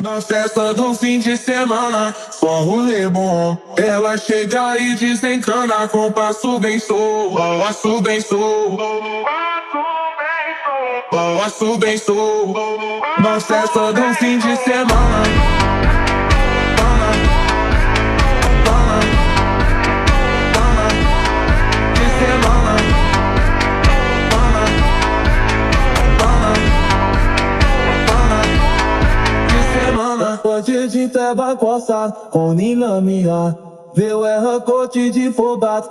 Na festa do fim de semana, só rolê bom. Ela chega e desencana com passo bem sou, passo bem sou, passo bem sou. Na festa do fim de semana, de semana, de semana. Hoje de teba coçar, com nilamia, veu é racote de fobat.